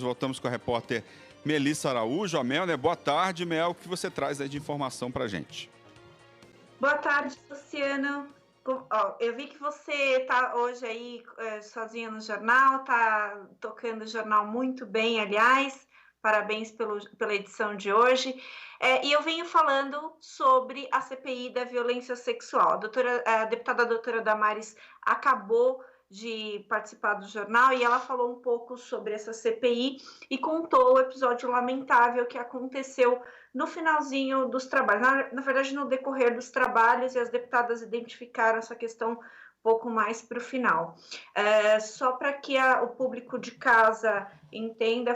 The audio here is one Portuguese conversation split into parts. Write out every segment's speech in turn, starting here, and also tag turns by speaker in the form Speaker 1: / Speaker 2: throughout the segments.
Speaker 1: Voltamos com a repórter Melissa Araújo. A Mel, né? Boa tarde, Mel. O que você traz aí de informação pra gente?
Speaker 2: Boa tarde, Luciano. Eu vi que você está hoje aí sozinha no jornal, está tocando o jornal muito bem, aliás. Parabéns pela edição de hoje. E eu venho falando sobre a CPI da violência sexual. A deputada doutora Damares acabou de participar do jornal e ela falou um pouco sobre essa CPI e contou o episódio lamentável que aconteceu no finalzinho dos trabalhos, na verdade no decorrer dos trabalhos, e as deputadas identificaram essa questão um pouco mais para o final. Só para que o público de casa entenda,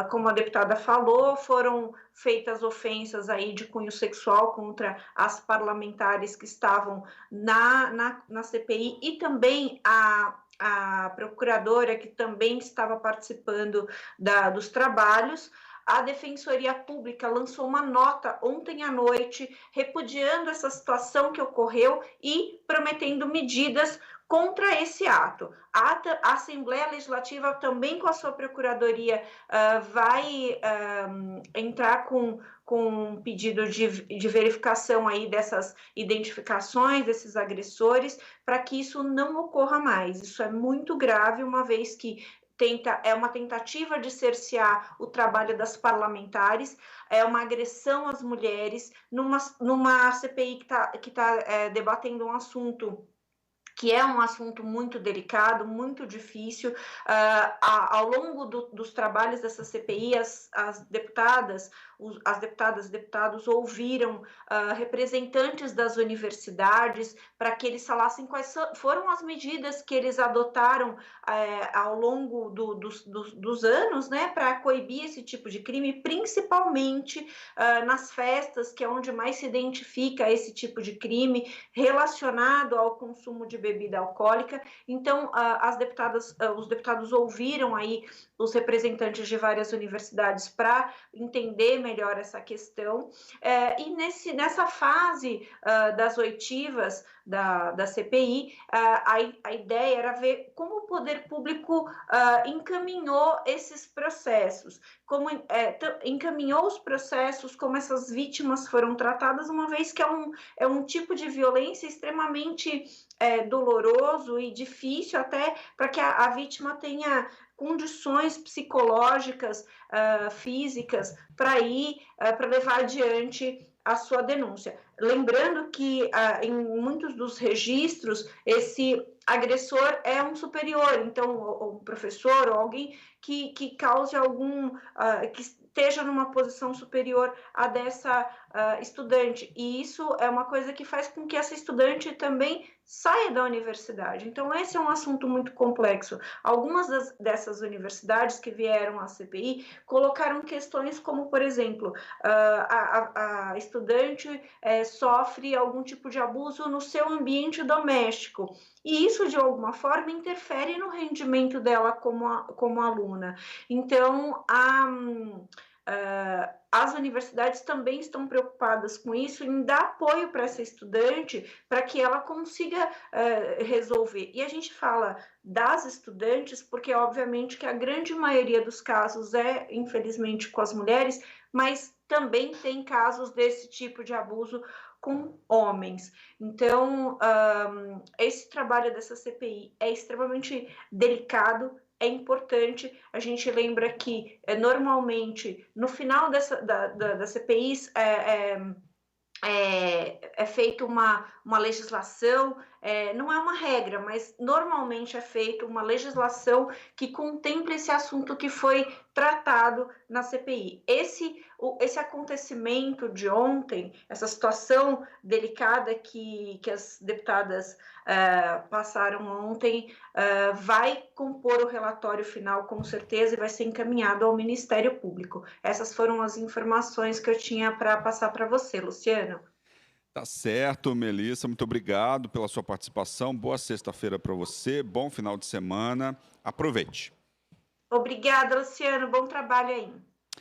Speaker 2: como a deputada falou, foram feitas ofensas aí de cunho sexual contra as parlamentares que estavam na CPI e também a procuradora que também estava participando dos trabalhos. A Defensoria Pública lançou uma nota ontem à noite repudiando essa situação que ocorreu e prometendo medidas contra esse ato. A Assembleia Legislativa, também com a sua Procuradoria, vai entrar com um pedido de verificação aí dessas identificações, desses agressores, para que isso não ocorra mais. Isso é muito grave, uma vez que é uma tentativa de cercear o trabalho das parlamentares, é uma agressão às mulheres, numa CPI que tá debatendo um assunto que é um assunto muito delicado, muito difícil. Ao longo dos trabalhos dessa CPI, as deputadas e deputados ouviram representantes das universidades para que eles falassem quais foram as medidas que eles adotaram ao longo dos anos, né, para coibir esse tipo de crime, principalmente nas festas, que é onde mais se identifica esse tipo de crime relacionado ao consumo de bebida alcoólica. Então, os deputados ouviram aí os representantes de várias universidades para entender melhor essa questão. E nessa fase das oitivas da CPI, a ideia era ver como o poder público encaminhou esses processos, como encaminhou os processos, como essas vítimas foram tratadas, uma vez que é um tipo de violência extremamente doloroso e difícil até para que a vítima tenha condições psicológicas, físicas, para levar adiante a sua denúncia. Lembrando que em muitos dos registros, esse agressor é um superior, então, um professor ou alguém que cause que esteja numa posição superior a dessa estudante. E isso é uma coisa que faz com que essa estudante também saia da universidade. Então, esse é um assunto muito complexo. Algumas dessas universidades que vieram à CPI colocaram questões como, por exemplo, a estudante sofre algum tipo de abuso no seu ambiente doméstico. E isso, de alguma forma, interfere no rendimento dela como aluna. Então, as universidades também estão preocupadas com isso, em dar apoio para essa estudante, para que ela consiga resolver. E a gente fala das estudantes, porque obviamente que a grande maioria dos casos infelizmente, com as mulheres, mas também tem casos desse tipo de abuso com homens. Então, esse trabalho dessa CPI é extremamente delicado, é importante. A gente lembra que, normalmente, no final da CPI, é feita uma legislação, não é uma regra, mas normalmente é feita uma legislação que contempla esse assunto que foi tratado na CPI. Esse acontecimento de ontem, essa situação delicada que as deputadas passaram ontem, vai compor o relatório final, com certeza, e vai ser encaminhado ao Ministério Público. Essas foram as informações que eu tinha para passar para você, Luciano.
Speaker 1: Tá certo, Melissa. Muito obrigado pela sua participação. Boa sexta-feira para você. Bom final de semana. Aproveite.
Speaker 2: Obrigada, Luciano. Bom trabalho aí.